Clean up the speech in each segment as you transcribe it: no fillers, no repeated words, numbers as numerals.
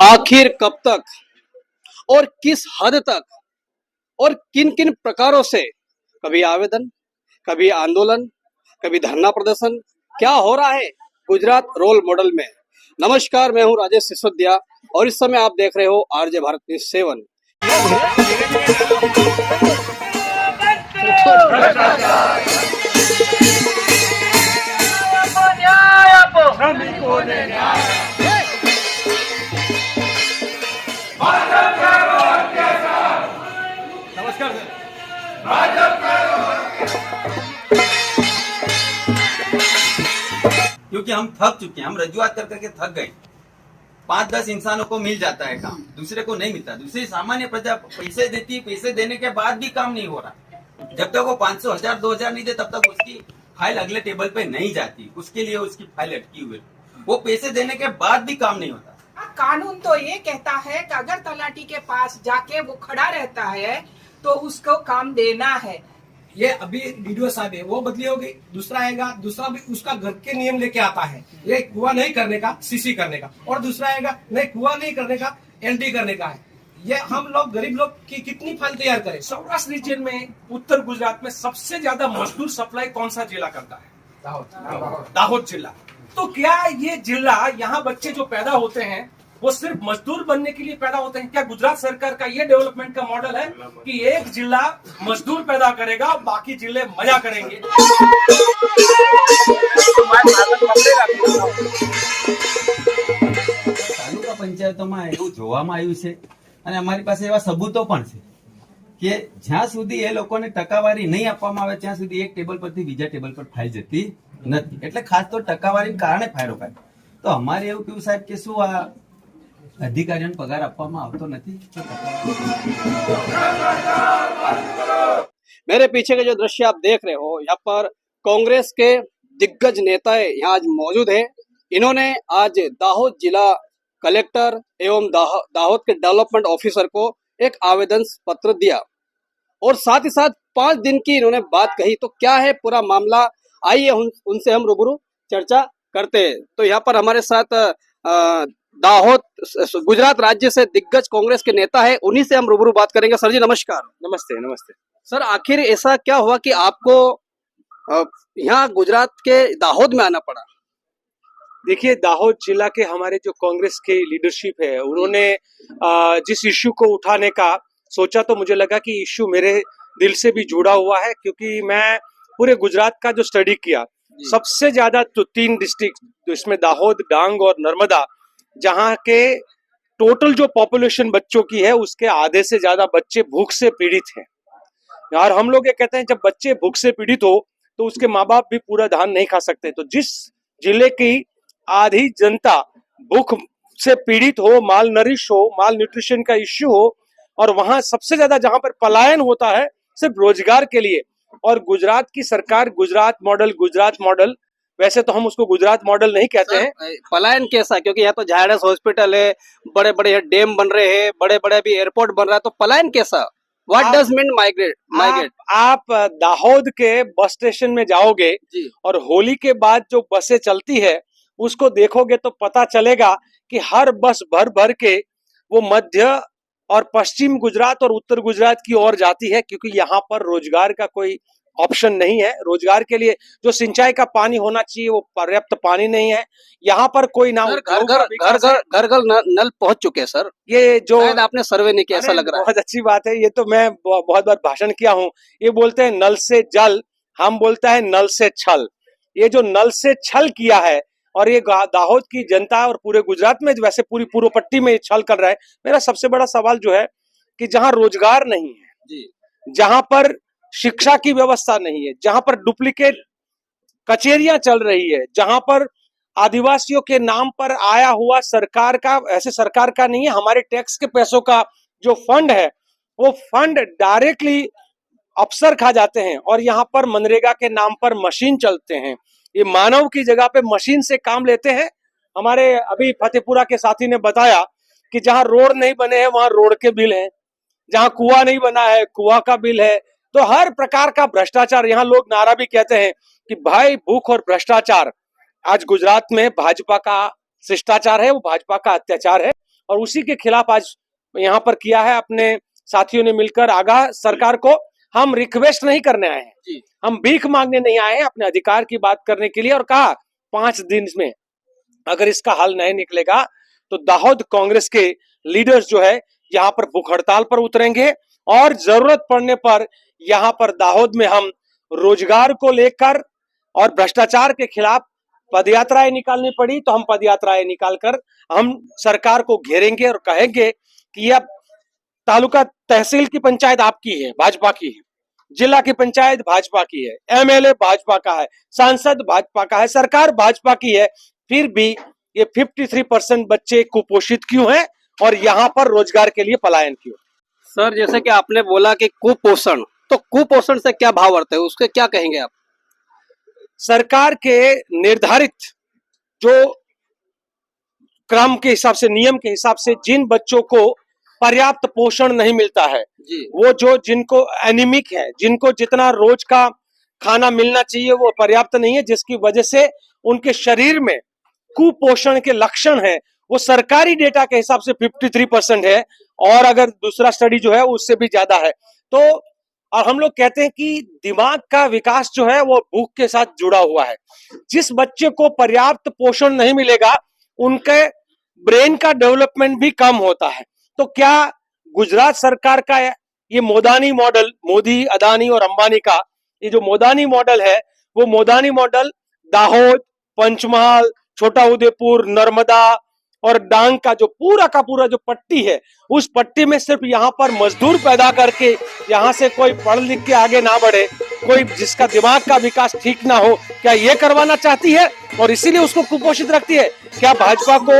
आखिर कब तक और किस हद तक और किन किन प्रकारों से कभी आवेदन, कभी आंदोलन, कभी धरना प्रदर्शन, क्या हो रहा है गुजरात रोल मॉडल में। नमस्कार, मैं हूं राजेश सिसोदिया और इस समय आप देख रहे हो आरजे भारत न्यूज 7। नमस्कार सर। क्योंकि हम थक चुके हैं, हम रजुआत कर करके थक गए। 5-10 इंसानों को मिल जाता है काम, दूसरे को नहीं मिलता। दूसरी सामान्य प्रजा पैसे देती है, पैसे देने के बाद भी काम नहीं हो रहा। जब तक वो 500, 1000, 2000 नहीं दे तब तक उसकी फाइल अगले टेबल पे नहीं जाती। उसके लिए उसकी फाइल अटकी हुई। वो पैसे देने के बाद भी काम नहीं होता। कानून तो ये कहता है कि अगर तलाटी के पास जाके वो खड़ा रहता है तो उसको काम देना है। ये अभी डीडीओ साहब है, वो बदली हो गई, दूसरा आएगा, दूसरा भी उसका घर के नियम लेके आता है। ये कुआं नहीं करने का, सीसी करने का, और दूसरा आएगा नहीं कुआं नहीं करने का, एलडी करने का है। ये हम लोग गरीब लोग की कितनी फाइल तैयार करें। सौराष्ट्र रीजन में उत्तर गुजरात में सबसे ज्यादा मजदूर सप्लाई कौन सा जिला करता है? दाहोद जिला। तो क्या ये जिला, यहाँ बच्चे जो पैदा होते हैं वो सिर्फ मजदूर बनने के लिए पैदा होते हैं? क्या गुजरात सरकार का ये डेवलपमेंट का मॉडल है कि एक जिला मजदूर पैदा करेगा, बाकी जिले मजा करेंगे? તાલુકા પંચાયતોમાં એવું જોવામાં આવ્યું છે અને અમારી પાસે એવા સબૂતો પણ છે કે જ્યાં સુધી એ લોકોને ટકાવારી નહીં આપવામાં આવે ત્યાં સુધી એક ટેબલ પરથી બીજા ટેબલ પર ફાઇલ જતી નથી. એટલે ખાસ તો ટકાવારીને કારણે ફાઇલો કાઢે. તો અમારે એવું કેવું સાહેબ કે શું આ અધિકારીઓને પગાર આપવામાં આવતો નથી? मेरे पीछे के जो दृश्य आप देख रहे हो, यहाँ पर कांग्रेस के दिग्गज नेता यहाँ आज मौजूद है। इन्होंने आज दाहोद जिला कलेक्टर एवं दाहोद के डेवलपमेंट ऑफिसर को एक आवेदन पत्र दिया और साथ ही साथ 5 दिन की इन्होंने बात कही। तो क्या है पूरा मामला, आइए उनसे हम रूबरू चर्चा करते हैं। तो यहाँ पर हमारे साथ दाहोद गुजरात राज्य से दिग्गज कांग्रेस के नेता है, उन्हीं से हम रूबरू बात करेंगे। सर जी नमस्कार। नमस्ते। नमस्ते सर, आखिर ऐसा क्या हुआ कि आपको यहाँ गुजरात के दाहोद में आना पड़ा? देखिए, दाहोद जिला के हमारे जो कांग्रेस की लीडरशिप है, उन्होंने जिस इश्यू को उठाने का सोचा तो मुझे लगा कि इश्यू मेरे दिल से भी जुड़ा हुआ है। क्योंकि मैं पूरे गुजरात का जो स्टडी किया, सबसे ज्यादा तो 3 डिस्ट्रिक्ट, तो इसमें दाहोद, डांग और नर्मदा, जहाँ के टोटल जो पॉपुलेशन बच्चों की है उसके आधे से ज्यादा बच्चे भूख से पीड़ित हैं। और हम लोग ये कहते हैं जब बच्चे भूख से पीड़ित हो तो उसके माँ बाप भी पूरा धान नहीं खा सकते। तो जिस जिले की आधी जनता भूख से पीड़ित हो, माल नरिश हो, माल न्यूट्रिशन का इश्यू हो, और वहां सबसे ज्यादा जहां पर पलायन होता है सिर्फ रोजगार के लिए, और गुजरात की सरकार गुजरात मॉडल, वैसे तो हम उसको गुजरात मॉडल नहीं कहते हैं। पलायन कैसा? क्योंकि यहाँ तो झायडस हॉस्पिटल है, बड़े बड़े डैम बन रहे हैं, बड़े बड़े भी एयरपोर्ट बन रहा है, तो पलायन कैसा? What does mean migrate? आप दाहोद के बस स्टेशन में जाओगे और होली के बाद जो बसें चलती है उसको देखोगे तो पता चलेगा कि हर बस भर भर के वो मध्य और पश्चिम गुजरात और उत्तर गुजरात की ओर जाती है। क्योंकि यहाँ पर रोजगार का कोई ऑप्शन नहीं है। रोजगार के लिए जो सिंचाई का पानी होना चाहिए वो पर्याप्त पानी नहीं है यहाँ पर। कोई ना घर नल पहुंच चुके हैं सर। ये जो आपने सर्वे नहीं किया, ऐसा लग रहा है। बहुत अच्छी बात है। ये तो मैं बहुत बार भाषण किया हूँ। ये बोलते हैं नल से जल, हम बोलता है नल से छल। ये जो नल से छल किया है, और ये दाहोद की जनता और पूरे गुजरात में, वैसे पूरी पूर्व पट्टी में ये छल कर रहा है। मेरा सबसे बड़ा सवाल जो है कि जहाँ रोजगार नहीं है, जहां पर शिक्षा की व्यवस्था नहीं है, जहां पर डुप्लीकेट कचेरियां चल रही है, जहां पर आदिवासियों के नाम पर आया हुआ सरकार का, ऐसे सरकार का नहीं है, हमारे टैक्स के पैसों का जो फंड है वो फंड डायरेक्टली अफसर खा जाते हैं, और यहाँ पर मनरेगा के नाम पर मशीन चलते हैं। ये मानव की जगह पे मशीन से काम लेते हैं। हमारे अभी फतेहपुरा के साथी ने बताया कि जहां रोड नहीं बने हैं वहां रोड के बिल हैं, जहां कुआं नहीं बना है कुआं का बिल है। तो हर प्रकार का भ्रष्टाचार, यहाँ लोग नारा भी कहते हैं कि भाई भूख और भ्रष्टाचार। आज गुजरात में भाजपा का शिष्टाचार है, वो भाजपा का अत्याचार है, और उसी के खिलाफ आज यहाँ पर किया है अपने साथियों ने मिलकर। आगाह सरकार को हम रिक्वेस्ट नहीं करने आए हैं, जी। हम भीख मांगने नहीं आए हैं, अपने अधिकार की बात करने के लिए। और कहा 5 दिन में अगर इसका हल नहीं निकलेगा तो दाहोद कांग्रेस के लीडर्स जो है यहाँ पर भूख हड़ताल पर उतरेंगे और जरूरत पड़ने पर यहाँ पर दाहोद में हम रोजगार को लेकर और भ्रष्टाचार के खिलाफ पदयात्राएं निकालनी पड़ी तो हम पदयात्राएं निकालकर हम सरकार को घेरेंगे और कहेंगे कि यह तालुका तहसील की पंचायत आपकी है, भाजपा की है, जिला की पंचायत भाजपा की है, एमएलए भाजपा का है, सांसद भाजपा का है, सरकार भाजपा की है, फिर भी ये 53% बच्चे कुपोषित क्यों हैं और यहाँ पर रोजगार के लिए पलायन क्यों? सर जैसे कि आपने बोला कि कुपोषण, तो कुपोषण से क्या भाव अर्थ है, उसके क्या कहेंगे आप? सरकार के निर्धारित जो क्रम के हिसाब से, नियम के हिसाब से जिन बच्चों को पर्याप्त पोषण नहीं मिलता है, जी। वो जो जिनको एनीमिक है, जिनको जितना रोज का खाना मिलना चाहिए वो पर्याप्त नहीं है, जिसकी वजह से उनके शरीर में कुपोषण के लक्षण है, वो सरकारी डेटा के हिसाब से 53% है और अगर दूसरा स्टडी जो है उससे भी ज्यादा है। तो और हम लोग कहते हैं कि दिमाग का विकास जो है वो भूख के साथ जुड़ा हुआ है। जिस बच्चे को पर्याप्त पोषण नहीं मिलेगा उनके ब्रेन का डेवलपमेंट भी कम होता है। तो क्या गुजरात सरकार का ये मोदानी मॉडल, मोदी, अदानी और अंबानी का ये जो मोदानी मॉडल है, वो मोदानी मॉडल दाहोद, पंचमहाल, छोटा उदेपुर, नर्मदा और डांग का जो पूरा का पूरा जो पट्टी है, उस पट्टी में सिर्फ यहाँ पर मजदूर पैदा करके यहाँ से कोई पढ़ लिख के आगे ना बढ़े, कोई जिसका दिमाग का विकास ठीक ना हो, क्या ये करवाना चाहती है और इसीलिए उसको कुपोषित रखती है? क्या भाजपा को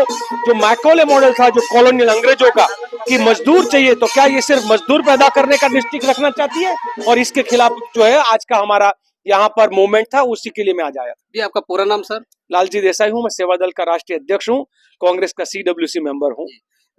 जो मैकोले मॉडल था, जो कॉलोनियल अंग्रेजों का, कि मजदूर चाहिए, तो क्या ये सिर्फ मजदूर पैदा करने का डिस्ट्रिक्ट रखना चाहती है? और इसके खिलाफ जो है आज का हमारा यहाँ पर मूवमेंट था, उसी के लिए मैं आज आया। जी आपका पूरा नाम सर? लालजी देसाई हूँ, मैं सेवा दल का राष्ट्रीय अध्यक्ष हूँ, कांग्रेस का CWC मेंबर हूँ।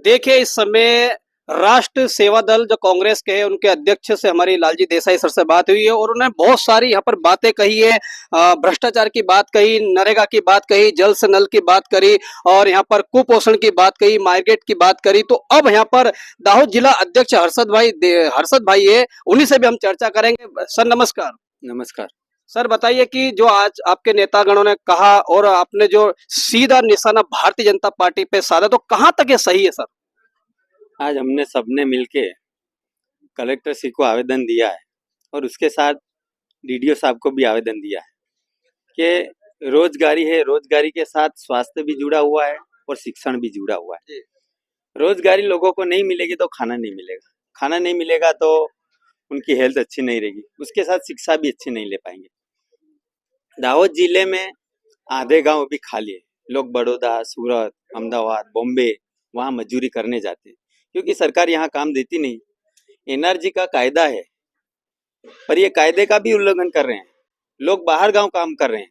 देखिए इस समय राष्ट्र सेवा दल जो कांग्रेस के हैं उनके अध्यक्ष से हमारी लालजी देसाई सर से बात हुई है और उन्होंने बहुत सारी यहाँ पर बातें कही है, भ्रष्टाचार की बात कही, नरेगा की बात कही, जल से नल की बात करी और यहाँ पर कुपोषण की बात कही, माइग्रेट की बात करी। तो अब यहाँ पर दाहोद जिला अध्यक्ष हर्षद भाई है, उन्हीं से भी हम चर्चा करेंगे। सर नमस्कार। नमस्कार सर बताइए कि जो आज आपके नेतागणों ने कहा और आपने जो सीधा निशाना भारतीय जनता पार्टी पे साधा, तो कहाँ तक ये सही है सर? आज हमने सबने मिलके कलेक्टर श्री को आवेदन दिया है और उसके साथ DDO साहब को भी आवेदन दिया है कि रोजगारी है, रोजगारी के साथ स्वास्थ्य भी जुड़ा हुआ है और शिक्षण भी जुड़ा हुआ है। रोजगारी लोगों को नहीं मिलेगी तो खाना नहीं मिलेगा, खाना नहीं मिलेगा तो उनकी हेल्थ अच्छी नहीं रहेगी, उसके साथ शिक्षा भी अच्छी नहीं ले पाएंगे। दाहोद जिले में आधे गांव अभी खाली है, लोग बड़ौदा, सूरत, अहमदाबाद, बॉम्बे वहाँ मजदूरी करने जाते हैं क्योंकि सरकार यहाँ काम देती नहीं। NRG का कायदा है पर ये कायदे का भी उल्लंघन कर रहे हैं, लोग बाहर गांव काम कर रहे हैं,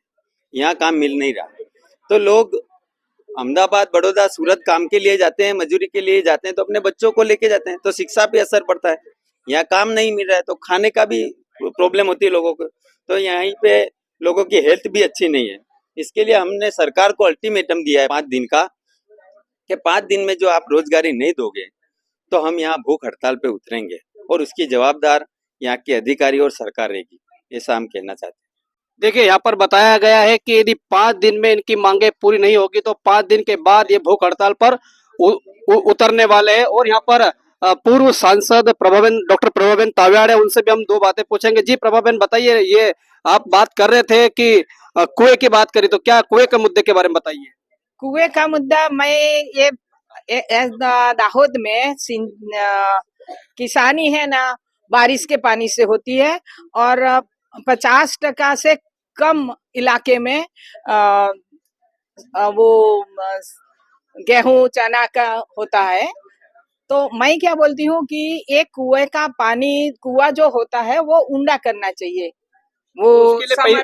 यहाँ काम मिल नहीं रहा। तो लोग अहमदाबाद, बड़ौदा, सूरत काम के लिए जाते हैं, मजदूरी के लिए जाते हैं, तो अपने बच्चों को लेके जाते हैं, तो शिक्षा पे असर पड़ता है। यहाँ काम नहीं मिल रहा है तो खाने का भी प्रॉब्लम होती है लोगों को, तो यहीं पे लोगों की हेल्थ भी अच्छी नहीं है। इसके लिए हमने सरकार को अल्टीमेटम दिया है 5 दिन का कि 5 दिन में जो आप रोजगारी नहीं दोगे तो हम यहाँ भूख हड़ताल पे उतरेंगे और उसकी जवाबदार यहाँ के अधिकारी और सरकार रहेगी, ऐसा हम कहना चाहते हैं। देखिए यहाँ पर बताया गया है कि यदि 5 दिन में इनकी मांगे पूरी नहीं होगी तो 5 दिन के बाद ये भूख हड़ताल पर उतरने वाले हैं। और यहाँ पर पूर्व सांसद डॉक्टर प्रभाबेन ताव्याड़ है, उनसे भी हम 2 बातें पूछेंगे। जी प्रभाबेन बताइए, ये आप बात कर रहे थे कि कुएं की बात करी, तो क्या कुएं के मुद्दे के बारे में बताइए। कुएं का मुद्दा, मैं ये दाहोद में किसानी है ना, बारिश के पानी से होती है और 50% से कम इलाके में वो गेहूं चना का होता है। तो मैं क्या बोलती हूँ कि एक कुएं का पानी, कुआं जो होता है वो ऊंडा करना चाहिए। वो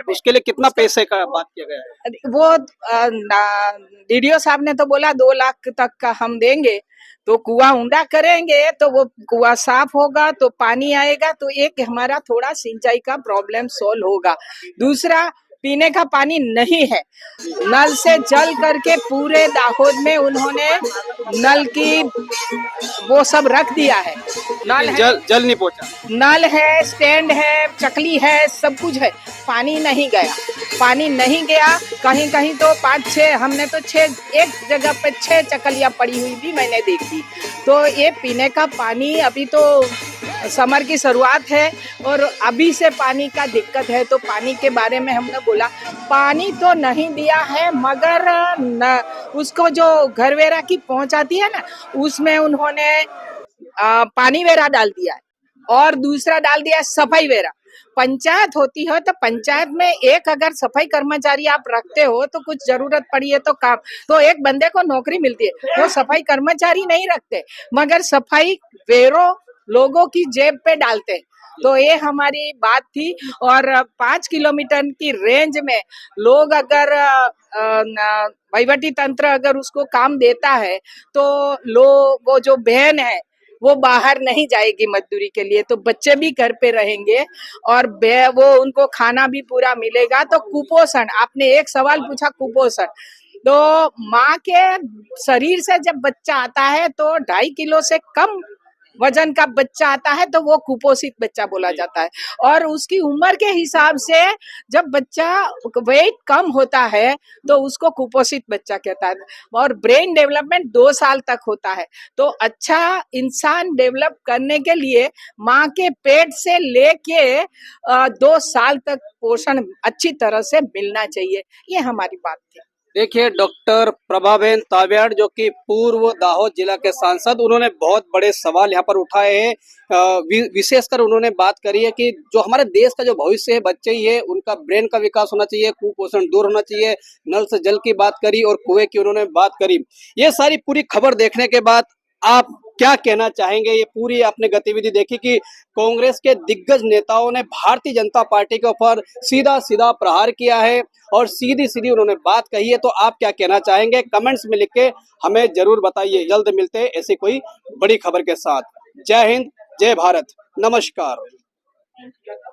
उसके लिए कितना पैसे का बात किया गया है? वो DDO साहब ने तो बोला 2 लाख तक का हम देंगे, तो कुआं ऊंडा करेंगे तो वो कुआं साफ होगा तो पानी आएगा, तो एक हमारा थोड़ा सिंचाई का प्रॉब्लम सॉल्व होगा। दूसरा, पीने का पानी नहीं है। नल से जल करके पूरे दाहोद में उन्होंने नल की वो सब रख दिया है। नल है, जल नहीं पहुंचा। नल है, स्टैंड है, चकली है, सब कुछ है, पानी नहीं गया। पानी नहीं गया, कहीं कहीं तो 5-6, हमने तो 6, एक जगह पे 6 चकलियां पड़ी हुई भी मैंने देखी। तो ये पीने का पानी, अभी तो समर की शुरुआत है और अभी से पानी का दिक्कत है। तो पानी के बारे में हमने बोला, पानी तो नहीं दिया है, मगर न, उसको जो घर वेरा की पहुंचाती है ना, उसमें उन्होंने पानी वेरा डाल दिया है और दूसरा डाल दिया है सफाई वेरा। पंचायत होती है तो पंचायत में एक अगर सफाई कर्मचारी आप रखते हो तो कुछ जरूरत पड़ी है तो काम, तो एक बंदे को नौकरी मिलती है। वो सफाई कर्मचारी नहीं रखते, मगर सफाई वेरो लोगों की जेब पे डालते। तो ये हमारी बात थी। और 5 किलोमीटर की रेंज में लोग अगर वहीवटी तंत्र अगर उसको काम देता है तो वो जो बहन है वो बाहर नहीं जाएगी मजदूरी के लिए, तो बच्चे भी घर पे रहेंगे और वो उनको खाना भी पूरा मिलेगा। तो कुपोषण, आपने एक सवाल पूछा कुपोषण, तो माँ के शरीर से जब बच्चा आता है तो 2.5 किलो से कम वजन का बच्चा आता है तो वो कुपोषित बच्चा बोला जाता है। और उसकी उम्र के हिसाब से जब बच्चा वेट कम होता है तो उसको कुपोषित बच्चा कहता है। और ब्रेन डेवलपमेंट 2 साल तक होता है। तो अच्छा इंसान डेवलप करने के लिए माँ के पेट से लेके 2 साल तक पोषण अच्छी तरह से मिलना चाहिए। ये हमारी बात थी। देखिए, डॉक्टर प्रभाबेन ताबियाड़ जो कि पूर्व दाहोद जिला के सांसद, उन्होंने बहुत बड़े सवाल यहाँ पर उठाए हैं। विशेषकर उन्होंने बात करी है कि जो हमारे देश का जो भविष्य है, बच्चे ही है, उनका ब्रेन का विकास होना चाहिए, कुपोषण दूर होना चाहिए, नल से जल की बात करी और कुएं की उन्होंने बात करी। ये सारी पूरी खबर देखने के बाद आप क्या कहना चाहेंगे? ये पूरी आपने गतिविधि देखी कि कांग्रेस के दिग्गज नेताओं ने भारतीय जनता पार्टी के ऊपर सीधा सीधा प्रहार किया है और सीधी सीधी उन्होंने बात कही है। तो आप क्या कहना चाहेंगे? कमेंट्स में लिख के हमें जरूर बताइए। जल्द मिलते हैं ऐसी कोई बड़ी खबर के साथ। जय हिंद, जय भारत, नमस्कार।